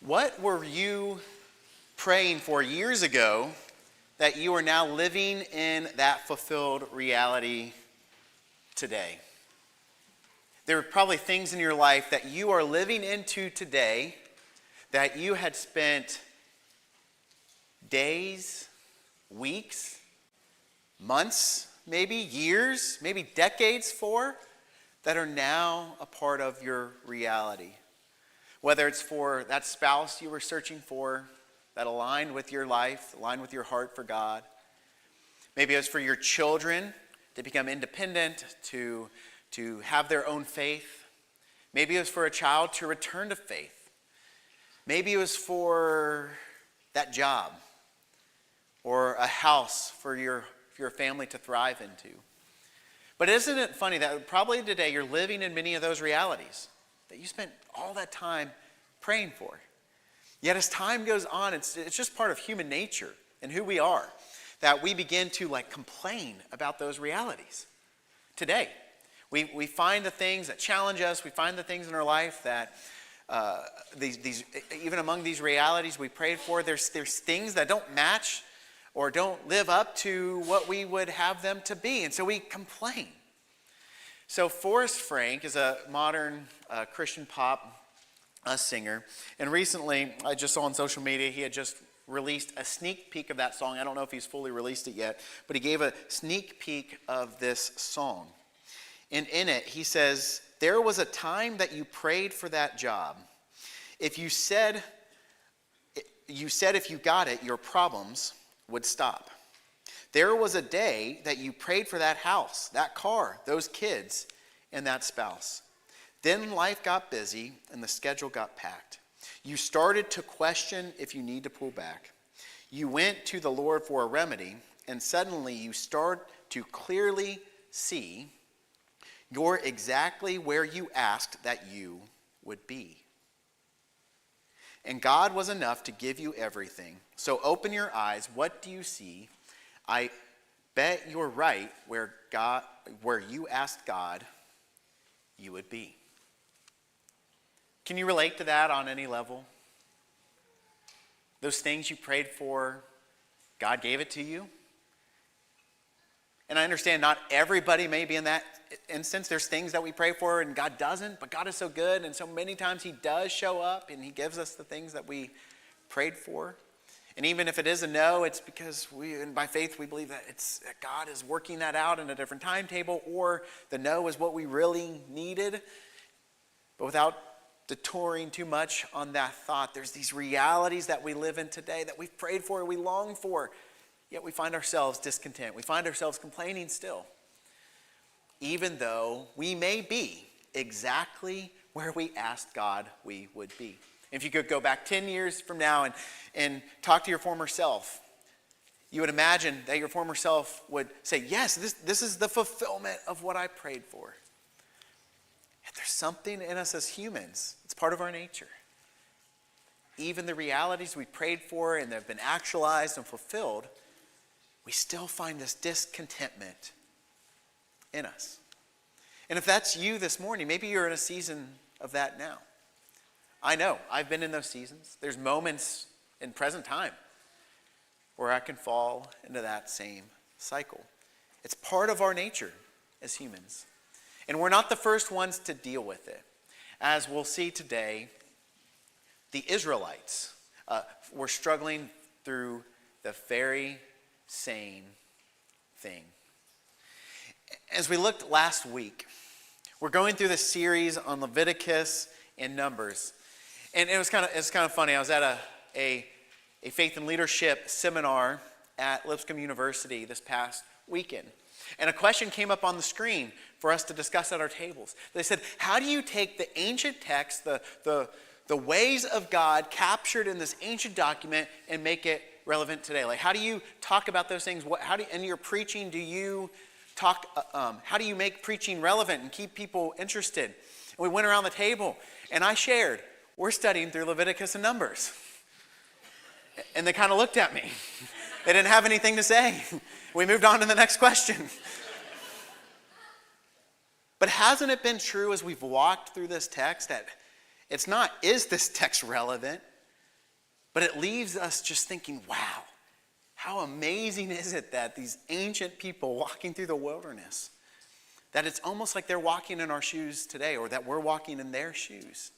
What were you praying for years ago that you are now living in that fulfilled reality today? There are probably things in your life that you are living into today that you had spent days, weeks, months, maybe years, maybe decades for, that are now a part of your reality. Whether it's for that spouse you were searching for that aligned with your life, aligned with your heart for God. Maybe it was for your children to become independent, to have their own faith. Maybe it was for a child to return to faith. Maybe it was for that job or a house for your family to thrive into. But isn't it funny that probably today you're living in many of those realities that you spent all that time praying for? Yet as time goes on, it's just part of human nature and who we are that we begin to complain about those realities. Today, we find the things that challenge us. We find the things in our life that these even among these realities we prayed for, there's things that don't match or don't live up to what we would have them to be. And so we complain. So Forrest Frank is a modern Christian pop singer. And recently, I just saw on social media, he had just released a sneak peek of that song. I don't know if he's fully released it yet, but he gave a sneak peek of this song. And in it, he says, "There was a time that you prayed for that job. If you said if you got it, your problems would stop. There was a day that you prayed for that house, that car, those kids, and that spouse. Then life got busy and the schedule got packed. You started to question if you need to pull back. You went to the Lord for a remedy, and suddenly you start to clearly see you're exactly where you asked that you would be. And God was enough to give you everything. So open your eyes. What do you see? I bet you're right where you asked God you would be." Can you relate to that on any level? Those things you prayed for, God gave it to you? And I understand not everybody may be in that instance. There's things that we pray for and God doesn't, but God is so good, and so many times he does show up and he gives us the things that we prayed for. And even if it is a no, it's because by faith we believe that God is working that out in a different timetable, or the no is what we really needed. But without detouring too much on that thought, there's these realities that we live in today that we've prayed for, we long for, yet we find ourselves discontent. We find ourselves complaining still, even though we may be exactly where we asked God we would be. If you could go back 10 years from now and talk to your former self, you would imagine that your former self would say, yes, this is the fulfillment of what I prayed for. Yet there's something in us as humans. It's part of our nature. Even the realities we prayed for and that have been actualized and fulfilled, we still find this discontentment in us. And if that's you this morning, maybe you're in a season of that now. I know, I've been in those seasons. There's moments in present time where I can fall into that same cycle. It's part of our nature as humans. And we're not the first ones to deal with it. As we'll see today, the Israelites were struggling through the very same thing. As we looked last week, we're going through this series on Leviticus and Numbers. And it's kind of funny. I was at a faith and leadership seminar at Lipscomb University this past weekend. And a question came up on the screen for us to discuss at our tables. They said, how do you take the ancient text, the ways of God captured in this ancient document, and make it relevant today? Like, how do you talk about those things? In your preaching, do you talk? How do you make preaching relevant and keep people interested? And we went around the table, and I shared, we're studying through Leviticus and Numbers. And they kind of looked at me. They didn't have anything to say. We moved on to the next question. But hasn't it been true as we've walked through this text that it's not, is this text relevant? But it leaves us just thinking, wow, how amazing is it that these ancient people walking through the wilderness, that it's almost like they're walking in our shoes today, or that we're walking in their shoes.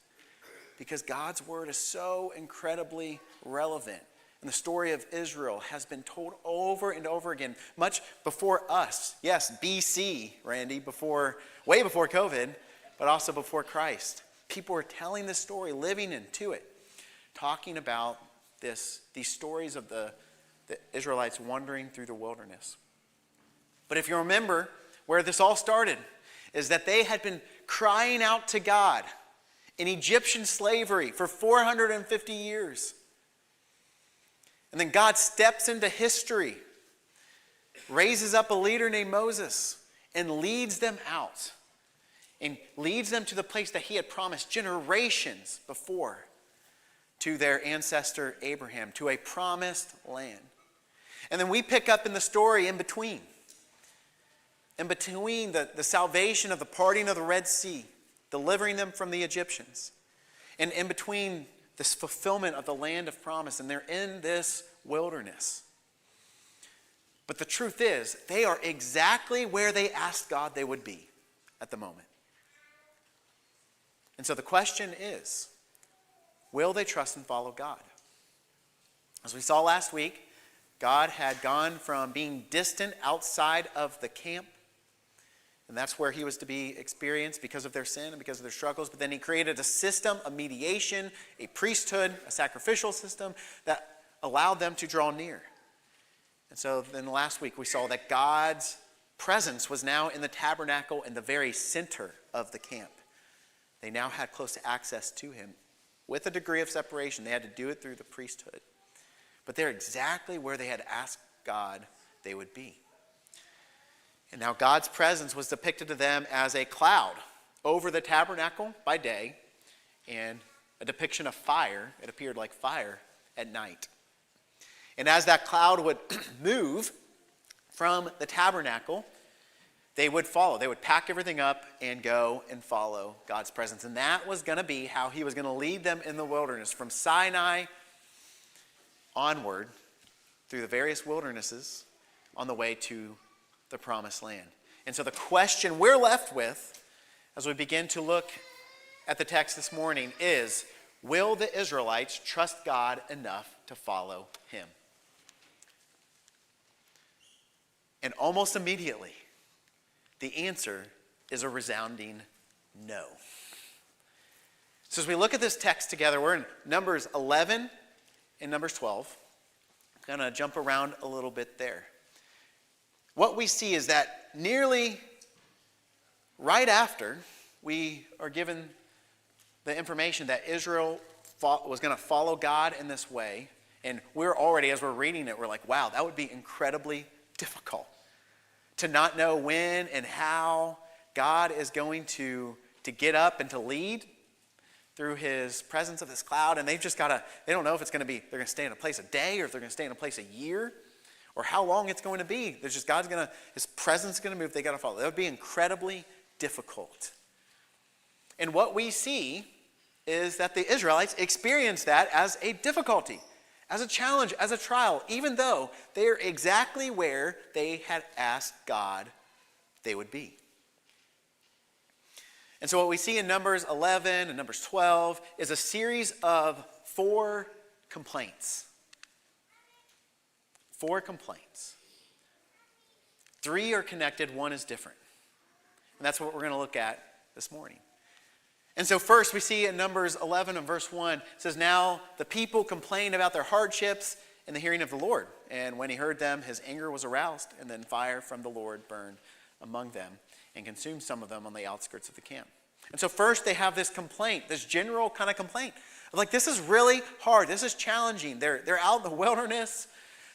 Because God's word is so incredibly relevant. And the story of Israel has been told over and over again, much before us. Yes, BC, Randy, way before COVID, but also before Christ. People are telling this story, living into it, talking about these stories of the Israelites wandering through the wilderness. But if you remember where this all started, is that they had been crying out to God in Egyptian slavery for 450 years. And then God steps into history, raises up a leader named Moses, and leads them out. And leads them to the place that he had promised generations before to their ancestor Abraham, to a promised land. And then we pick up in the story in between. In between the salvation of the parting of the Red Sea, delivering them from the Egyptians. And in between this fulfillment of the land of promise, and they're in this wilderness. But the truth is, they are exactly where they asked God they would be at the moment. And so the question is, will they trust and follow God? As we saw last week, God had gone from being distant outside of the camp, and that's where he was to be experienced because of their sin and because of their struggles. But then he created a system of mediation, a priesthood, a sacrificial system that allowed them to draw near. And so then last week we saw that God's presence was now in the tabernacle in the very center of the camp. They now had close access to him with a degree of separation. They had to do it through the priesthood. But they're exactly where they had asked God they would be. And now God's presence was depicted to them as a cloud over the tabernacle by day and a depiction of fire. It appeared like fire at night. And as that cloud would move from the tabernacle, they would follow. They would pack everything up and go and follow God's presence. And that was going to be how he was going to lead them in the wilderness from Sinai onward through the various wildernesses on the way to the promised land. And so the question we're left with as we begin to look at the text this morning is, will the Israelites trust God enough to follow him? And almost immediately, the answer is a resounding no. So as we look at this text together, we're in Numbers 11 and Numbers 12. I'm going to jump around a little bit there. What we see is that nearly right after we are given the information that Israel was going to follow God in this way, and we're already, as we're reading it, we're like, wow, that would be incredibly difficult to not know when and how God is going to get up and to lead through his presence of this cloud. And they've just got to, they don't know if it's going to be, they're going to stay in a place a day or if they're going to stay in a place a year or how long it's going to be. There's just his presence is going to move. They got to follow. That would be incredibly difficult. And what we see is that the Israelites experience that as a difficulty, as a challenge, as a trial, even though they are exactly where they had asked God they would be. And so what we see in Numbers 11 and Numbers 12 is a series of 4 complaints. 4 complaints. 3 are connected, 1 is different. And that's what we're going to look at this morning. And so first we see in Numbers 11 and verse 1, it says, now the people complained about their hardships in the hearing of the Lord. And when he heard them, his anger was aroused, and then fire from the Lord burned among them and consumed some of them on the outskirts of the camp. And so first they have this complaint, this general kind of complaint. Like, this is really hard. This is challenging. They're out in the wilderness.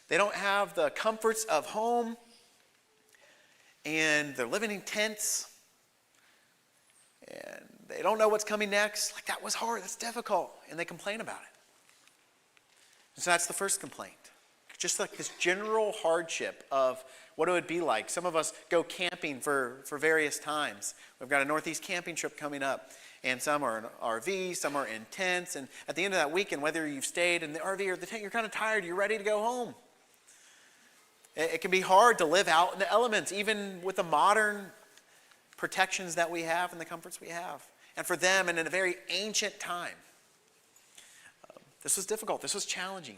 They don't have the comforts of home. And they're living in tents. And they don't know what's coming next. Like, that was hard. That's difficult. And they complain about it. And so that's the first complaint. just like this general hardship of what it would be like. Some of us go camping for various times. We've got a Northeast camping trip coming up, and some are in RV, some are in tents, and at the end of that weekend, whether you've stayed in the RV or the tent, you're kind of tired, you're ready to go home. It can be hard to live out in the elements, even with the modern protections that we have and the comforts we have. And for them, and in a very ancient time, this was difficult, this was challenging.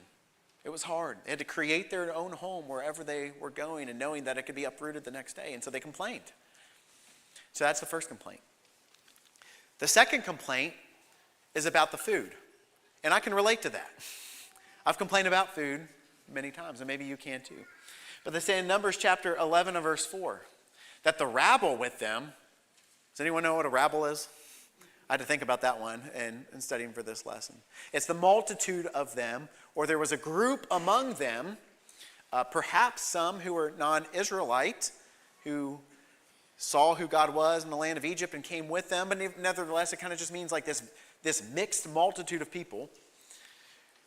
It was hard. They had to create their own home wherever they were going and knowing that it could be uprooted the next day. And so they complained. So that's the first complaint. The second complaint is about the food. And I can relate to that. I've complained about food many times, and maybe you can too. But they say in Numbers chapter 11 and verse 4, that the rabble with them, does anyone know what a rabble is? I had to think about that one in studying for this lesson. It's the multitude of them, or there was a group among them, perhaps some who were non-Israelite, who saw who God was in the land of Egypt and came with them, but nevertheless it kind of just means like this mixed multitude of people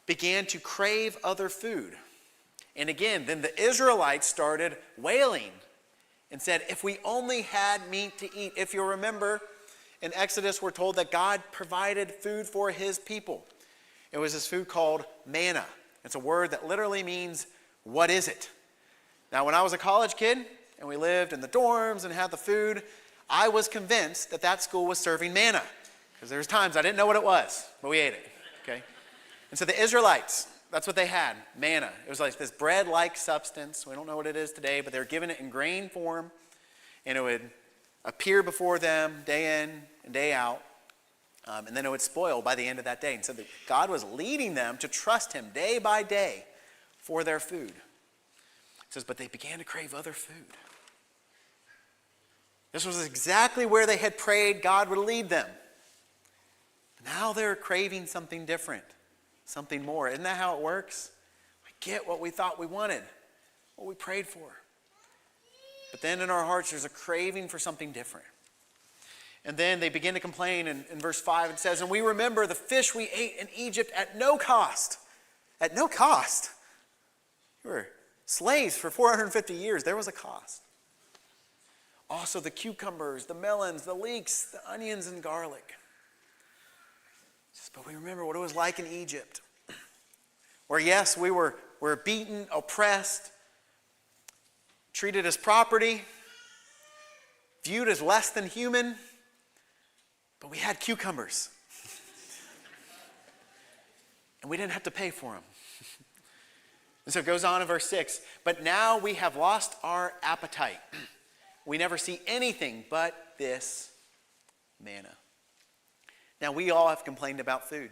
began to crave other food. And again, then the Israelites started wailing and said, if we only had meat to eat. If you remember, in Exodus, we're told that God provided food for his people. It was this food called manna. It's a word that literally means, what is it? Now, when I was a college kid and we lived in the dorms and had the food, I was convinced that that school was serving manna. Because there's times I didn't know what it was, but we ate it. Okay? And so the Israelites, that's what they had, manna. It was like this bread-like substance. We don't know what it is today, but they were given it in grain form, and it would appear before them day in and day out, and then it would spoil by the end of that day. And so God was leading them to trust him day by day for their food. It says, but they began to crave other food. This was exactly where they had prayed God would lead them. Now they're craving something different, something more. Isn't that how it works? We get what we thought we wanted, what we prayed for. But then in our hearts, there's a craving for something different. And then they begin to complain. In verse 5, it says, and we remember the fish we ate in Egypt at no cost. At no cost. We were slaves for 450 years. There was a cost. Also the cucumbers, the melons, the leeks, the onions, and garlic. But we remember what it was like in Egypt. Where yes, we were beaten, oppressed, treated as property, viewed as less than human, but we had cucumbers. And we didn't have to pay for them. And so it goes on in verse 6, but now we have lost our appetite. We never see anything but this manna. Now we all have complained about food.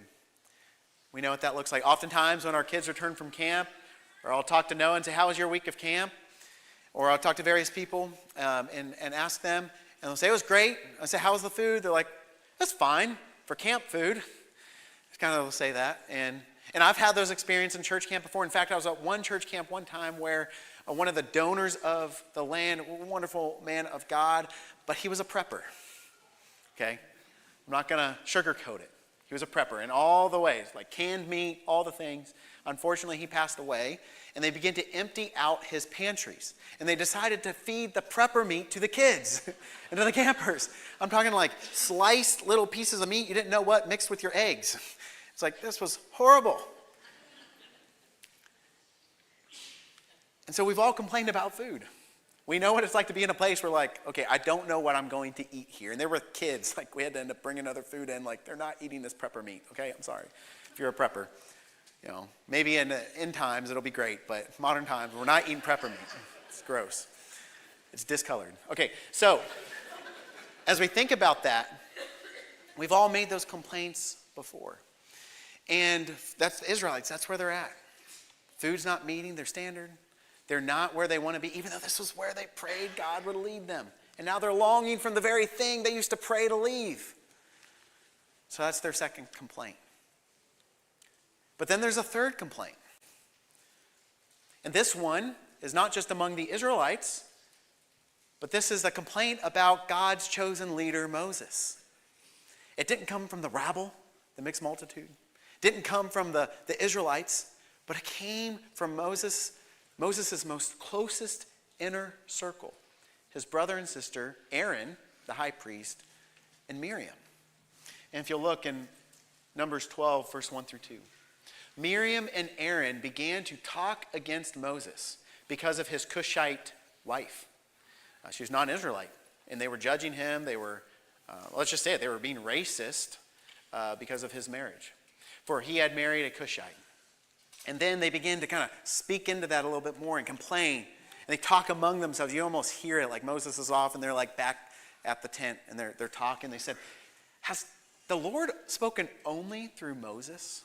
We know what that looks like. Oftentimes when our kids return from camp, or I'll talk to Noah and say, how was your week of camp? Or I'll talk to various people and ask them, and they'll say, it was great. I say, how was the food? They're like, that's fine for camp food. It's kind of will say that. And I've had those experiences in church camp before. In fact, I was at one church camp one time where one of the donors of the land, a wonderful man of God, but he was a prepper. Okay? I'm not going to sugarcoat it. He was a prepper in all the ways, like canned meat, all the things. Unfortunately, he passed away, and they began to empty out his pantries. And they decided to feed the prepper meat to the kids and to the campers. I'm talking like sliced little pieces of meat you didn't know what mixed with your eggs. It's like, this was horrible. And so we've all complained about food. We know what it's like to be in a place where like, okay, I don't know what I'm going to eat here. And there were kids, like we had to end up bringing other food in, like they're not eating this prepper meat, okay? I'm sorry if you're a prepper. You know, maybe in end times it'll be great, but modern times we're not eating prepper meat. It's gross. It's discolored. Okay, so as we think about that, we've all made those complaints before. And that's the Israelites, that's where they're at. Food's not meeting their standard. They're not where they want to be, even though this was where they prayed God would lead them. And now they're longing from the very thing they used to pray to leave. So that's their second complaint. But then there's a third complaint. And this one is not just among the Israelites, but this is a complaint about God's chosen leader, Moses. It didn't come from the rabble, the mixed multitude. It didn't come from the Israelites, but it came from Moses' most closest inner circle. His brother and sister, Aaron, the high priest, and Miriam. And if you'll look in Numbers 12, verse 1 through 2. Miriam and Aaron began to talk against Moses because of his Cushite wife. She was not an Israelite, and they were judging him. They were, let's just say it, they were being racist because of his marriage. For he had married a Cushite. And then they began to kind of speak into that a little bit more and complain. And they talk among themselves. You almost hear it, like Moses is off and they're like back at the tent and they're talking. They said, has the Lord spoken only through Moses?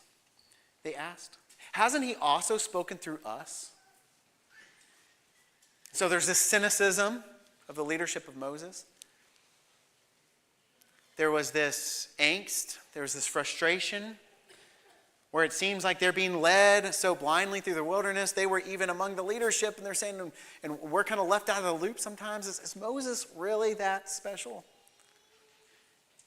They asked. Hasn't he also spoken through us? So there's this cynicism of the leadership of Moses. There was this angst. There was this frustration where it seems like they're being led so blindly through the wilderness. They were even among the leadership, and they're saying, and we're kind of left out of the loop sometimes. Is Moses really that special?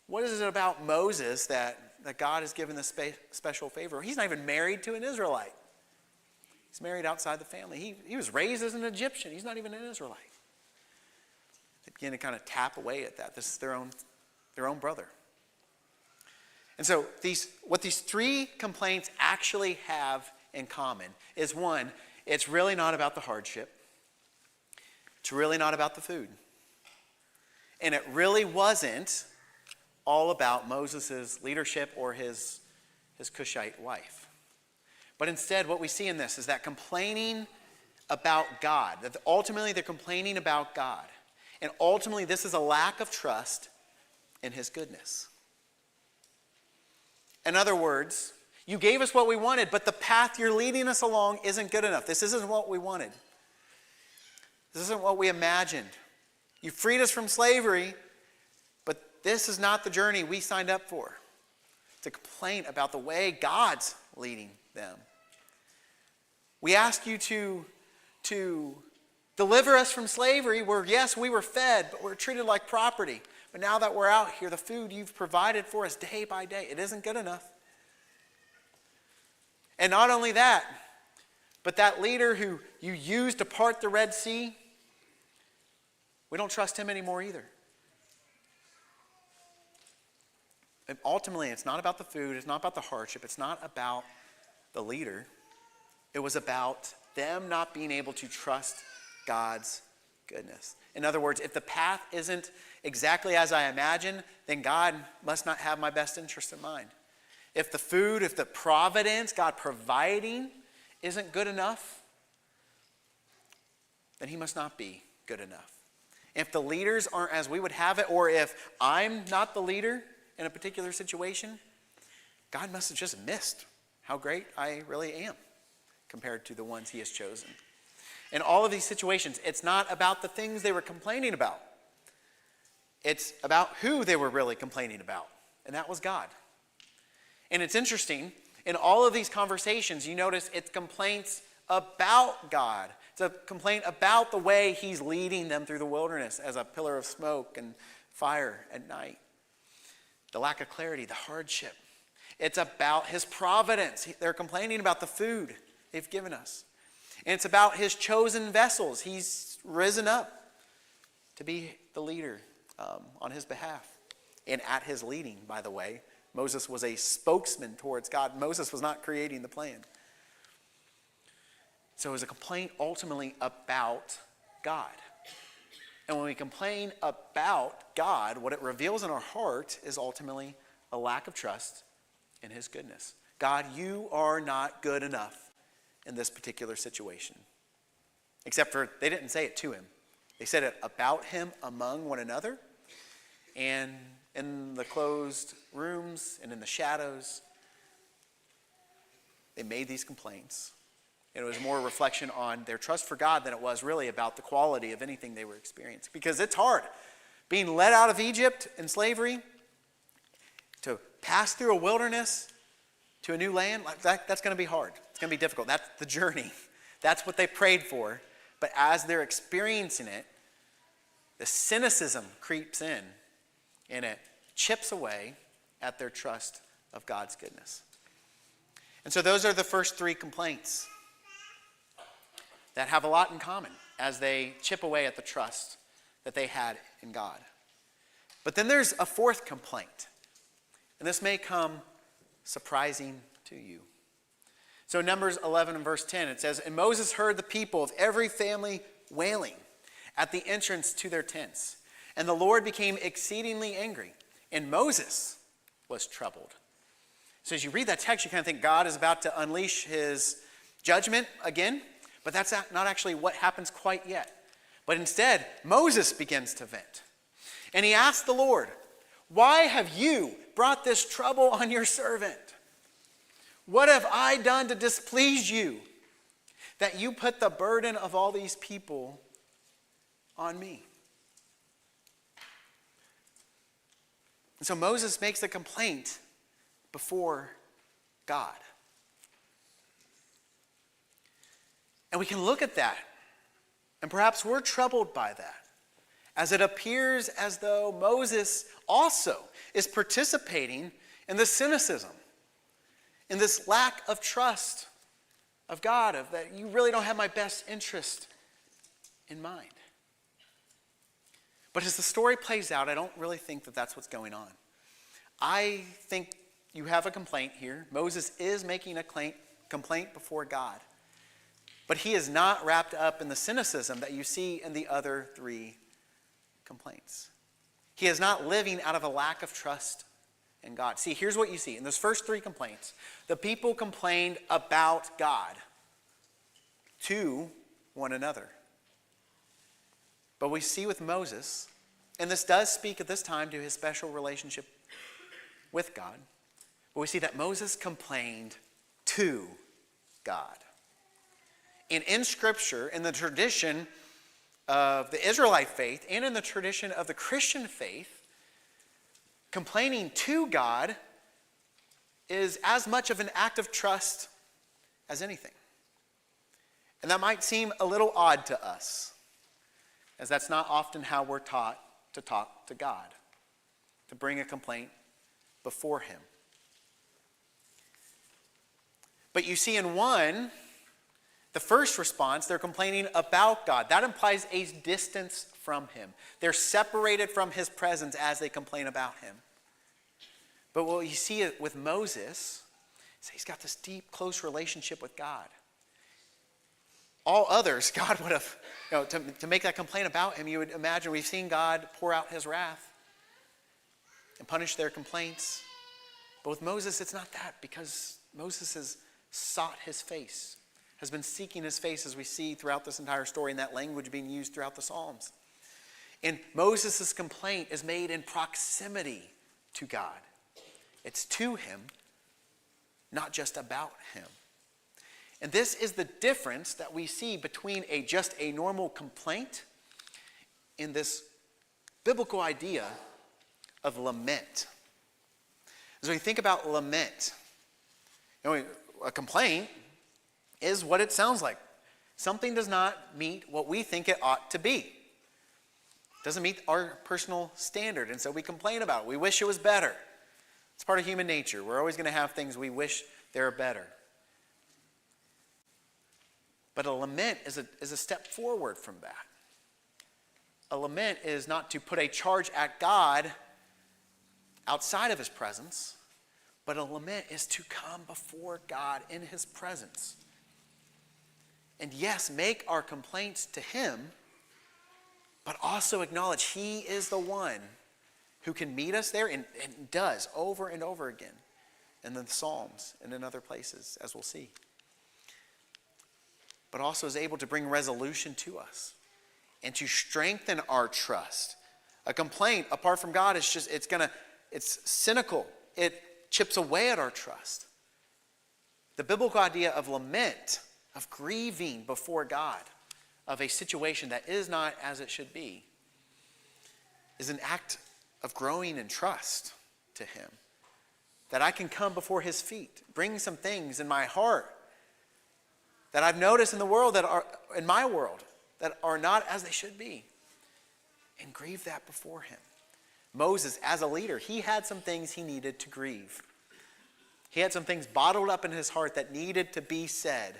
What is it about Moses that God has given this special favor? He's not even married to an Israelite. He's married outside the family. He was raised as an Egyptian. He's not even an Israelite. They begin to kind of tap away at that. This is their own brother. And so what these three complaints actually have in common is, one, it's really not about the hardship. It's really not about the food. And it really wasn't all about Moses' leadership or his Cushite wife. But instead, what we see in this is that complaining about God, that ultimately they're complaining about God. And ultimately, this is a lack of trust in his goodness. In other words, you gave us what we wanted, but the path you're leading us along isn't good enough. This isn't what we wanted. This isn't what we imagined. You freed us from slavery, but this is not the journey we signed up for. It's a complaint about the way God's leading them. We ask you to deliver us from slavery where, yes, we were fed, but we're treated like property. But now that we're out here, the food you've provided for us day by day, it isn't good enough. And not only that, but that leader who you used to part the Red Sea, we don't trust him anymore either. And ultimately, it's not about the food, it's not about the hardship, it's not about the leader. It was about them not being able to trust God's goodness. In other words, if the path isn't exactly as I imagine, then God must not have my best interest in mind. If the food, if the providence, God providing, isn't good enough, then he must not be good enough. If the leaders aren't as we would have it, or if I'm not the leader in a particular situation, God must have just missed how great I really am compared to the ones he has chosen. In all of these situations, it's not about the things they were complaining about. It's about who they were really complaining about, and that was God. And it's interesting, in all of these conversations, you notice it's complaints about God. It's a complaint about the way he's leading them through the wilderness as a pillar of smoke and fire at night. The lack of clarity, the hardship. It's about his providence. They're complaining about the food they've given us. And it's about his chosen vessels. He's risen up to be the leader on his behalf. And at his leading, by the way, Moses was a spokesman towards God. Moses was not creating the plan. So it was a complaint ultimately about God. And when we complain about God, what it reveals in our heart is ultimately a lack of trust in his goodness. God, you are not good enough in this particular situation. Except for they didn't say it to him. They said it about him among one another and in the closed rooms and in the shadows. They made these complaints. And it was more a reflection on their trust for God than it was really about the quality of anything they were experiencing. Because it's hard. Being led out of Egypt in slavery, to pass through a wilderness to a new land, that's going to be hard. It's going to be difficult. That's the journey. That's what they prayed for. But as they're experiencing it, the cynicism creeps in and it chips away at their trust of God's goodness. And so those are the first three complaints that have a lot in common as they chip away at the trust that they had in God. But then there's a fourth complaint, and this may come surprising to you. So Numbers 11 and verse 10, it says, "And Moses heard the people of every family wailing at the entrance to their tents. And the Lord became exceedingly angry, and Moses was troubled." So as you read that text, you kind of think God is about to unleash his judgment again, but that's not actually what happens quite yet. But instead, Moses begins to vent. And he asked the Lord, "Why have you brought this trouble on your servant? What have I done to displease you, that you put the burden of all these people on me?" And so Moses makes a complaint before God. And we can look at that, and perhaps we're troubled by that, as it appears as though Moses also is participating in this cynicism, in this lack of trust of God, of that you really don't have my best interest in mind. But as the story plays out, I don't really think that that's what's going on. I think you have a complaint here. Moses is making a complaint before God. But he is not wrapped up in the cynicism that you see in the other three complaints. He is not living out of a lack of trust in God. See, here's what you see. In those first three complaints, the people complained about God to one another. But we see with Moses, and this does speak at this time to his special relationship with God, but we see that Moses complained to God. And in Scripture, in the tradition of the Israelite faith and in the tradition of the Christian faith, complaining to God is as much of an act of trust as anything. And that might seem a little odd to us, as that's not often how we're taught to talk to God, to bring a complaint before him. But you see in one, the first response, they're complaining about God. That implies a distance from him. They're separated from his presence as they complain about him. But what you see with Moses is he's got this deep, close relationship with God. All others, God would have, to make that complaint about him, you would imagine we've seen God pour out his wrath and punish their complaints. But with Moses, it's not that, because Moses has sought his face, has been seeking his face, as we see throughout this entire story, and that language being used throughout the Psalms. And Moses' complaint is made in proximity to God. It's to him, not just about him. And this is the difference that we see between just a normal complaint and this biblical idea of lament. As we think about lament, a complaint is what it sounds like. Something does not meet what we think it ought to be. It doesn't meet our personal standard, and so we complain about it. We wish it was better. It's part of human nature. We're always going to have things we wish they were better. But a lament is a step forward from that. A lament is not to put a charge at God outside of his presence, but a lament is to come before God in his presence. And yes, make our complaints to him, but also acknowledge he is the one who can meet us there, and does over and over again in the Psalms and in other places, as we'll see. But also is able to bring resolution to us and to strengthen our trust. A complaint apart from God is it's cynical. It chips away at our trust. The biblical idea of lament, of grieving before God, of a situation that is not as it should be, is an act of growing in trust to him. That I can come before his feet, bring some things in my heart that I've noticed in the world, that are in my world, that are not as they should be, and grieve that before him. Moses, as a leader, he had some things he needed to grieve. He had some things bottled up in his heart that needed to be said.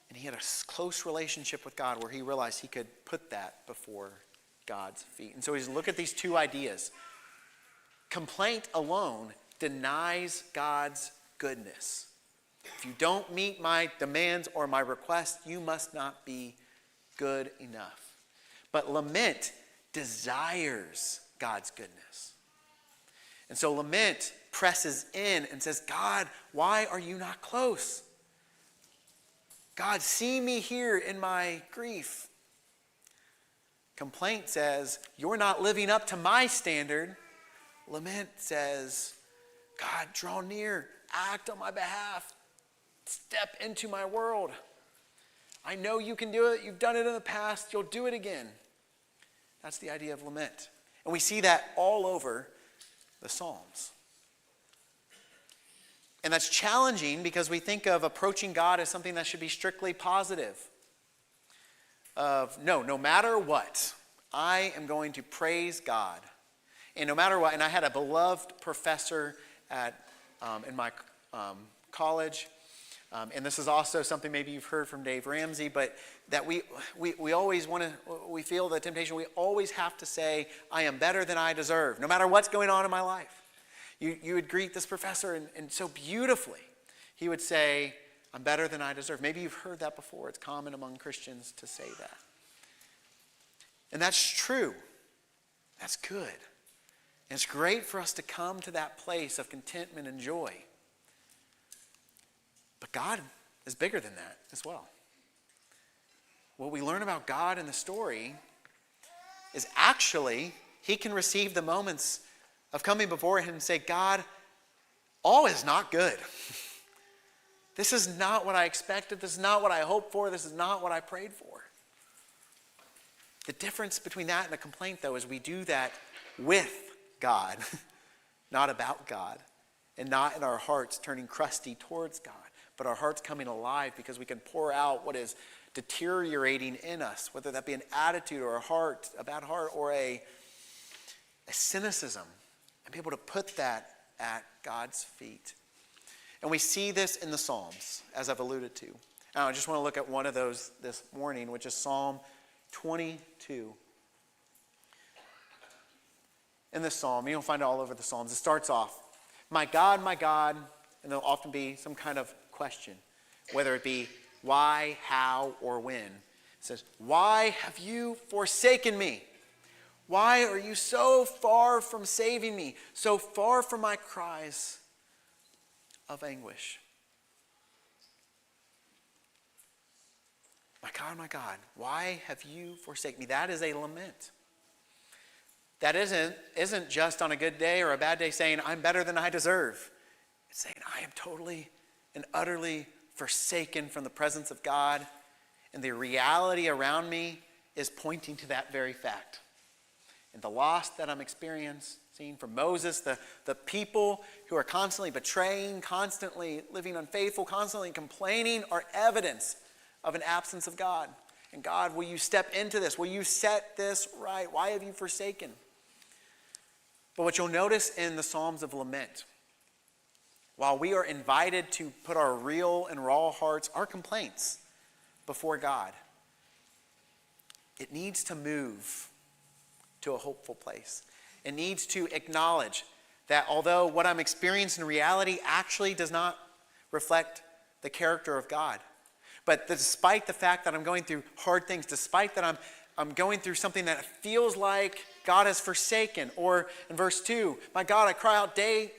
And he had a close relationship with God where he realized he could put that before God's feet. And so he's look at these two ideas. Complaint alone denies God's goodness. If you don't meet my demands or my requests, you must not be good enough. But lament desires God's goodness. And so lament presses in and says, God, why are you not close? God, see me here in my grief. Complaint says, you're not living up to my standard. Lament says, God, draw near, act on my behalf, step into my world. I know you can do it. You've done it in the past. You'll do it again. That's the idea of lament. And we see that all over the Psalms. And that's challenging because we think of approaching God as something that should be strictly positive. No matter what, I am going to praise God. And no matter what, and I had a beloved professor in my college, and this is also something maybe you've heard from Dave Ramsey, but that we always we feel the temptation, we always have to say, I am better than I deserve, no matter what's going on in my life. You would greet this professor and so beautifully, he would say, I'm better than I deserve. Maybe you've heard that before. It's common among Christians to say that. And that's true. That's good. And it's great for us to come to that place of contentment and joy. But God is bigger than that as well. What we learn about God in the story is actually he can receive the moments of coming before him and say, God, all is not good. This is not what I expected. This is not what I hoped for. This is not what I prayed for. The difference between that and a complaint, though, is we do that with God, not about God, and not in our hearts turning crusty towards God, but our hearts coming alive because we can pour out what is deteriorating in us, whether that be an attitude or a bad heart, or a cynicism, and be able to put that at God's feet. And we see this in the Psalms, as I've alluded to. Now, I just want to look at one of those this morning, which is Psalm 22. In this psalm, you'll find it all over the Psalms. It starts off, my God, and there'll often be some kind of question, whether it be why, how, or when. It says, why have you forsaken me? Why are you so far from saving me, so far from my cries of anguish? My God, why have you forsaken me? That is a lament. That isn't just on a good day or a bad day saying, I'm better than I deserve. It's saying, I am totally and utterly forsaken from the presence of God, and the reality around me is pointing to that very fact. And the loss that I'm experiencing from Moses, the people who are constantly betraying, constantly living unfaithful, constantly complaining, are evidence of an absence of God. And God, will you step into this? Will you set this right? Why have you forsaken? But what you'll notice in the Psalms of Lament, while we are invited to put our real and raw hearts, our complaints, before God, it needs to move to a hopeful place. It needs to acknowledge that although what I'm experiencing in reality actually does not reflect the character of God, but despite the fact that I'm going through hard things, despite that I'm going through something that feels like God has forsaken, or in verse 2, my God, I cry out day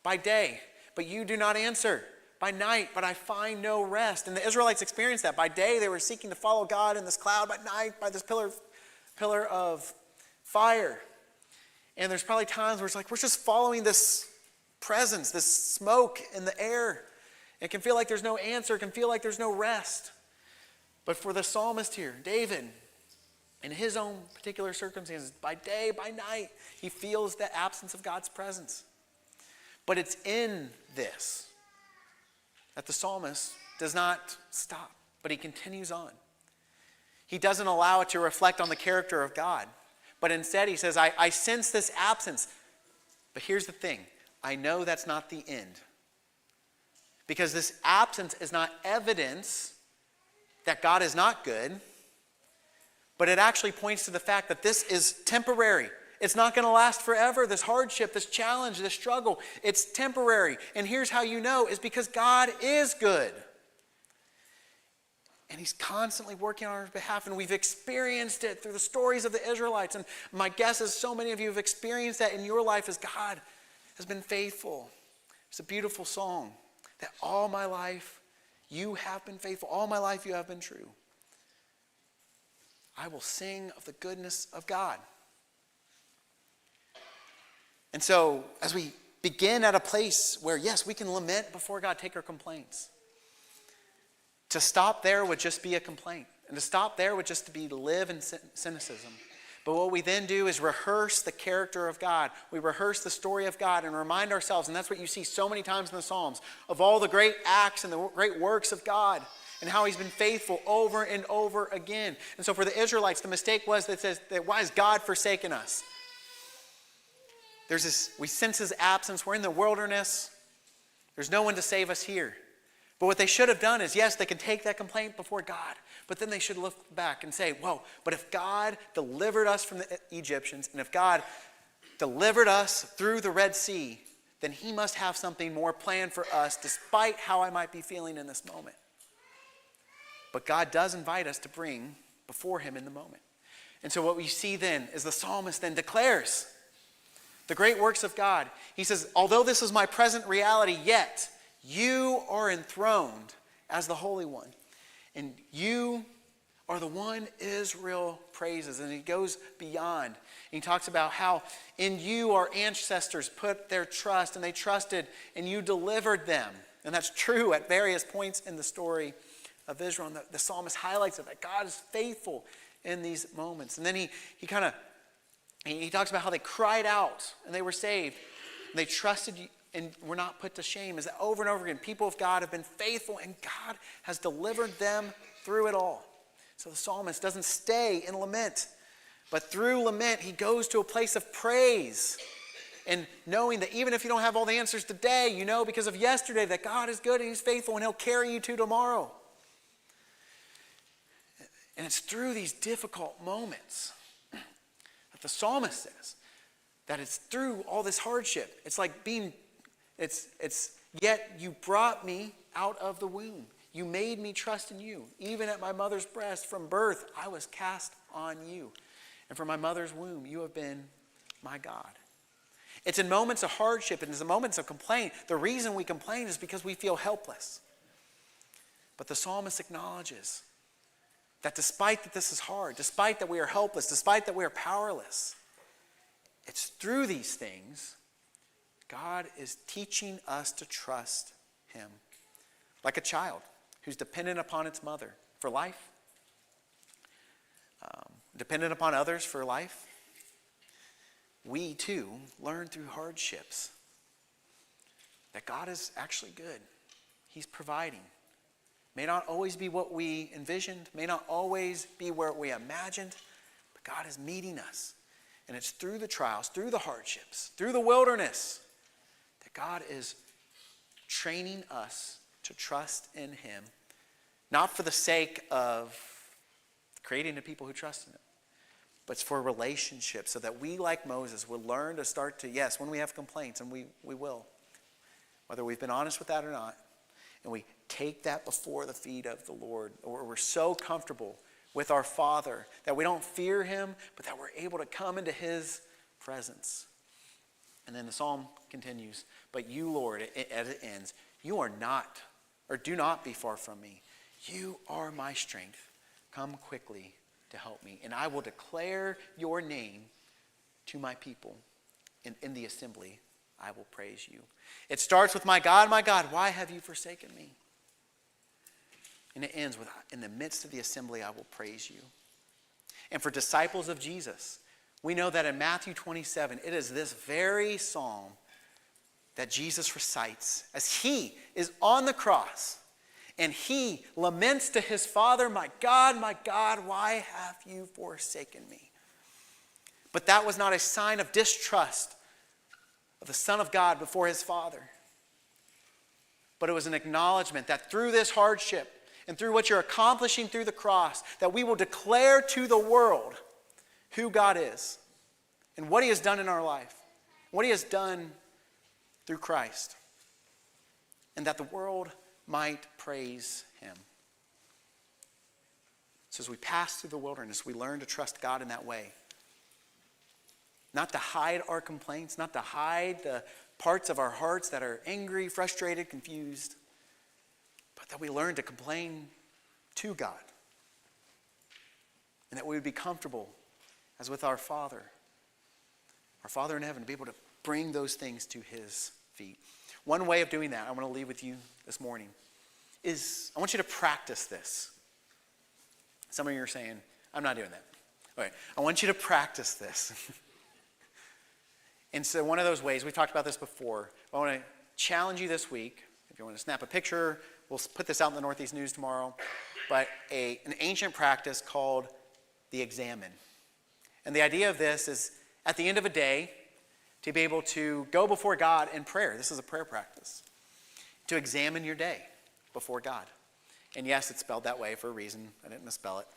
by day, but you do not answer. By night, but I find no rest. And the Israelites experienced that. By day, they were seeking to follow God in this cloud. By night, by this pillar of fire. And there's probably times where it's like, we're just following this presence, this smoke in the air. It can feel like there's no answer. It can feel like there's no rest. But for the psalmist here, David, in his own particular circumstances, by day, by night, he feels the absence of God's presence. But it's in this that the psalmist does not stop, but he continues on. He doesn't allow it to reflect on the character of God, but instead he says, I sense this absence, But here's the thing. I know that's not the end. Because this absence is not evidence that God is not good, but it actually points to the fact that this is temporary. It's not going to last forever. This hardship, this challenge, this struggle, it's temporary. And here's how you know, is because God is good. And he's constantly working on our behalf, and we've experienced it through the stories of the Israelites. And my guess is so many of you have experienced that in your life as God has been faithful. It's a beautiful song, that all my life you have been faithful. All my life you have been true. I will sing of the goodness of God. And so, as we begin at a place where, yes, we can lament before God, take our complaints. To stop there would just be a complaint. And to stop there would just be to live in cynicism. But what we then do is rehearse the character of God. We rehearse the story of God and remind ourselves, and that's what you see so many times in the Psalms, of all the great acts and the great works of God and how he's been faithful over and over again. And so for the Israelites, the mistake was that says, that why has God forsaken us? We sense his absence. We're in the wilderness. There's no one to save us here. But what they should have done is, yes, they can take that complaint before God, but then they should look back and say, whoa, but if God delivered us from the Egyptians, and if God delivered us through the Red Sea, then he must have something more planned for us, despite how I might be feeling in this moment. But God does invite us to bring before him in the moment. And so what we see then is the psalmist then declares the great works of God. He says, although this is my present reality, yet you are enthroned as the Holy One. And you are the one Israel praises. And he goes beyond. And he talks about how in you our ancestors put their trust, and they trusted, and you delivered them. And that's true at various points in the story of Israel. And the psalmist highlights it, that God is faithful in these moments. And then he talks about how they cried out and they were saved. And they trusted you and were not put to shame. Is that over and over again, people of God have been faithful and God has delivered them through it all. So the psalmist doesn't stay in lament, but through lament, he goes to a place of praise. And knowing that even if you don't have all the answers today, you know because of yesterday that God is good and he's faithful and he'll carry you to tomorrow. And it's through these difficult moments that the psalmist says that it's through all this hardship. It's like yet you brought me out of the womb. You made me trust in you. Even at my mother's breast, from birth, I was cast on you. And from my mother's womb, you have been my God. It's in moments of hardship and it's in moments of complaint. The reason we complain is because we feel helpless. But the psalmist acknowledges that despite that this is hard, despite that we are helpless, despite that we are powerless, it's through these things God is teaching us to trust him. Like a child who's dependent upon its mother for life, dependent upon others for life. We too learn through hardships that God is actually good. He's providing. May not always be what we envisioned, may not always be where we imagined, but God is meeting us. And it's through the trials, through the hardships, through the wilderness, that God is training us to trust in him, not for the sake of creating a people who trust in him, but it's for relationships, so that we, like Moses, will learn to start to, yes, when we have complaints, and we will, whether we've been honest with that or not, and we take that before the feet of the Lord, or we're so comfortable with our Father that we don't fear him, but that we're able to come into his presence. And then the psalm continues, but you, Lord, as it ends, you are not, or do not be far from me. You are my strength. Come quickly to help me. And I will declare your name to my people. And in the assembly, I will praise you. It starts with, my God, why have you forsaken me? And it ends with, in the midst of the assembly, I will praise you. And for disciples of Jesus, we know that in Matthew 27, it is this very psalm that Jesus recites as he is on the cross and he laments to his Father, my God, why have you forsaken me? But that was not a sign of distrust of the Son of God before his Father. But it was an acknowledgement that through this hardship and through what you're accomplishing through the cross, that we will declare to the world who God is and what he has done in our life, what he has done through Christ, and that the world might praise him. So as we pass through the wilderness, we learn to trust God in that way. Not to hide our complaints, not to hide the parts of our hearts that are angry, frustrated, confused, but that we learn to complain to God. And that we would be comfortable, as with our Father in heaven, to be able to bring those things to his feet. One way of doing that, I want to leave with you this morning, is I want you to practice this. Some of you are saying, I'm not doing that. Okay, I want you to practice this. And so one of those ways, we've talked about this before, I want to challenge you this week. If you want to snap a picture, we'll put this out in the Northeast News tomorrow. But an ancient practice called the examine. And the idea of this is at the end of a day, to be able to go before God in prayer. This is a prayer practice. To examine your day before God. And yes, it's spelled that way for a reason. I didn't misspell it.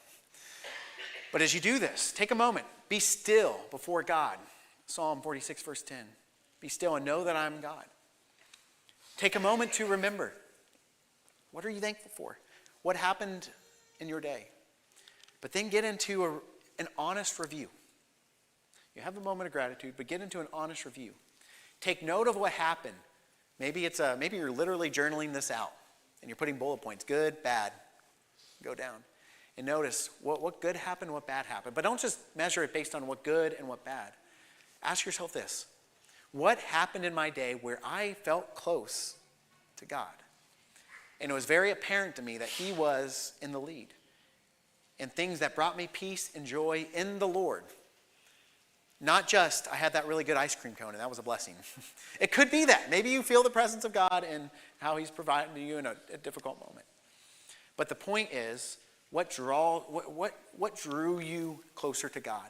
But as you do this, take a moment. Be still before God. Psalm 46, verse 10. Be still and know that I am God. Take a moment to remember. What are you thankful for? What happened in your day? But then get into an honest review. You have a moment of gratitude, but get into an honest review. Take note of what happened. Maybe you're literally journaling this out, and you're putting bullet points. Good, bad. Go down. And notice what good happened, what bad happened. But don't just measure it based on what good and what bad. Ask yourself this. What happened in my day where I felt close to God? And it was very apparent to me that he was in the lead. And things that brought me peace and joy in the Lord. Not just, I had that really good ice cream cone and that was a blessing. It could be that. Maybe you feel the presence of God and how he's providing to you in a difficult moment. But the point is, what drew you closer to God?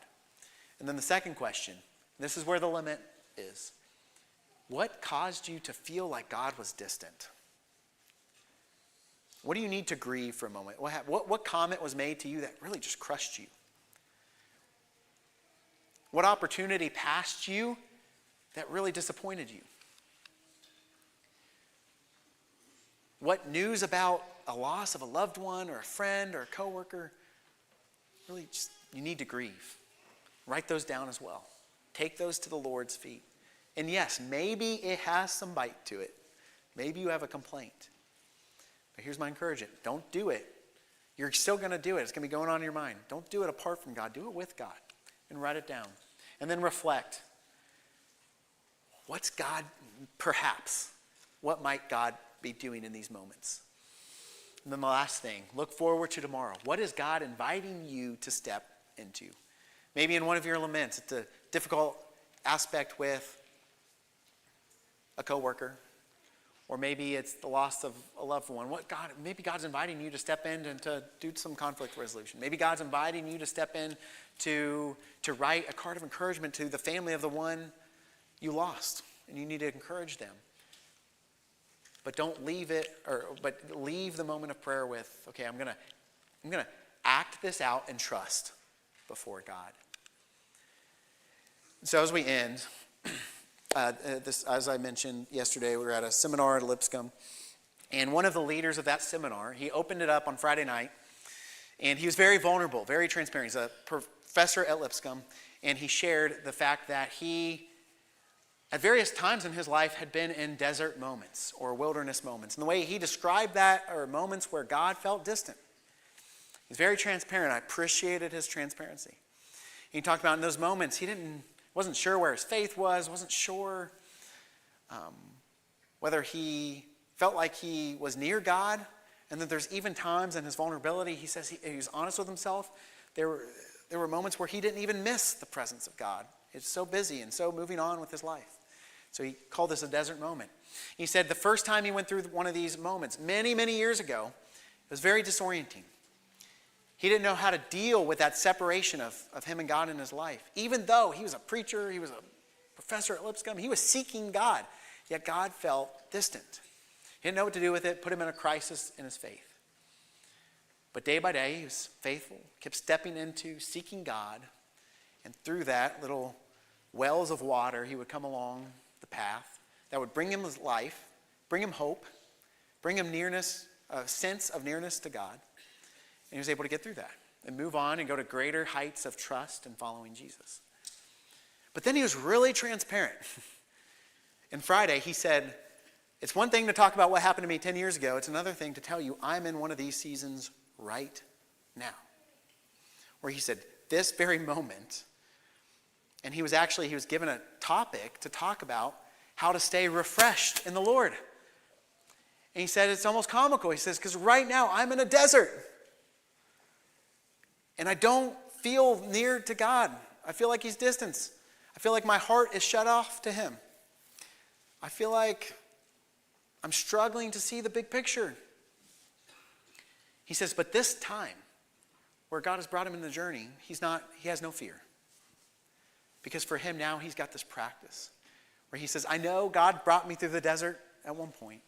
And then the second question, this is where the limit is. What caused you to feel like God was distant? What do you need to grieve for a moment? What comment was made to you that really just crushed you? What opportunity passed you that really disappointed you? What news about a loss of a loved one or a friend or a coworker really just you need to grieve? Write those down as well. Take those to the Lord's feet. And yes, maybe it has some bite to it. Maybe you have a complaint. But here's my encouragement. Don't do it. You're still going to do it. It's going to be going on in your mind. Don't do it apart from God. Do it with God. And write it down. And then reflect. What's God, perhaps, what might God be doing in these moments? And then the last thing, look forward to tomorrow. What is God inviting you to step into? Maybe in one of your laments, it's a difficult aspect with a coworker, or maybe it's the loss of a loved one. Maybe God's inviting you to step in and to do some conflict resolution. Maybe God's inviting you to step in to write a card of encouragement to the family of the one you lost, and you need to encourage them. But don't leave but leave the moment of prayer with, okay, I'm gonna act this out and trust before God. So as we end, as I mentioned yesterday, we were at a seminar at Lipscomb, and one of the leaders of that seminar, he opened it up on Friday night, and he was very vulnerable, very transparent. He's a professor at Lipscomb, and he shared the fact that he, at various times in his life, had been in desert moments or wilderness moments. And the way he described that are moments where God felt distant. He's very transparent. I appreciated his transparency. He talked about in those moments, he wasn't sure where his faith was, wasn't sure whether he felt like he was near God. And that there's even times in his vulnerability, he says he was honest with himself. There were moments where he didn't even miss the presence of God. It's so busy and so moving on with his life. So he called this a desert moment. He said the first time he went through one of these moments, many, many years ago, it was very disorienting. He didn't know how to deal with that separation of him and God in his life. Even though he was a preacher, he was a professor at Lipscomb. He was seeking God, yet God felt distant. He didn't know what to do with it, put him in a crisis in his faith. But day by day, he was faithful, kept stepping into seeking God, and through that, little wells of water, he would come along the path that would bring him his life, bring him hope, bring him nearness, a sense of nearness to God. And he was able to get through that and move on and go to greater heights of trust and following Jesus. But then he was really transparent. And Friday, he said, it's one thing to talk about what happened to me 10 years ago. It's another thing to tell you I'm in one of these seasons right now. Where he said, this very moment, and he was given a topic to talk about how to stay refreshed in the Lord. And he said, it's almost comical. He says, because right now I'm in a desert. And I don't feel near to God. I feel like he's distant. I feel like my heart is shut off to him. I feel like I'm struggling to see the big picture. He says, but this time, where God has brought him in the journey, he has no fear. Because for him now, he's got this practice where he says, I know God brought me through the desert at one point.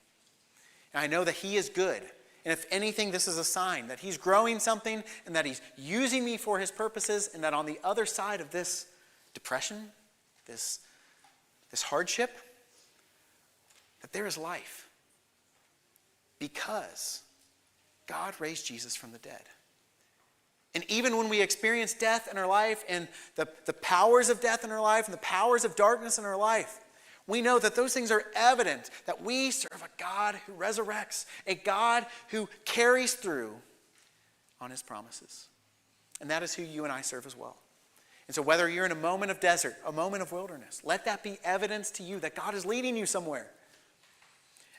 And I know that he is good. And if anything, this is a sign that he's growing something and that he's using me for his purposes, and that on the other side of this depression, this hardship, that there is life. Because God raised Jesus from the dead. And even when we experience death in our life and the powers of death in our life and the powers of darkness in our life, we know that those things are evident that we serve a God who resurrects, a God who carries through on his promises. And that is who you and I serve as well. And so whether you're in a moment of desert, a moment of wilderness, let that be evidence to you that God is leading you somewhere.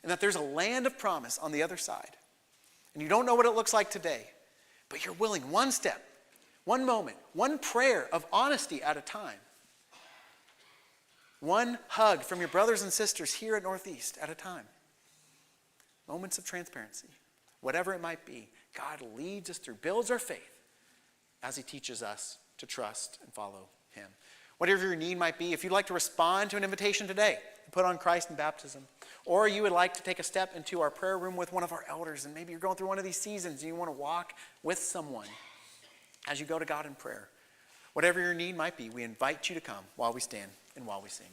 And that there's a land of promise on the other side. And you don't know what it looks like today, but you're willing one step, one moment, one prayer of honesty at a time. One hug from your brothers and sisters here at Northeast at a time. Moments of transparency. Whatever it might be, God leads us through, builds our faith as he teaches us to trust and follow him. Whatever your need might be, if you'd like to respond to an invitation today, put on Christ in baptism, or you would like to take a step into our prayer room with one of our elders, and maybe you're going through one of these seasons and you want to walk with someone as you go to God in prayer. Whatever your need might be, we invite you to come while we stand and while we sing.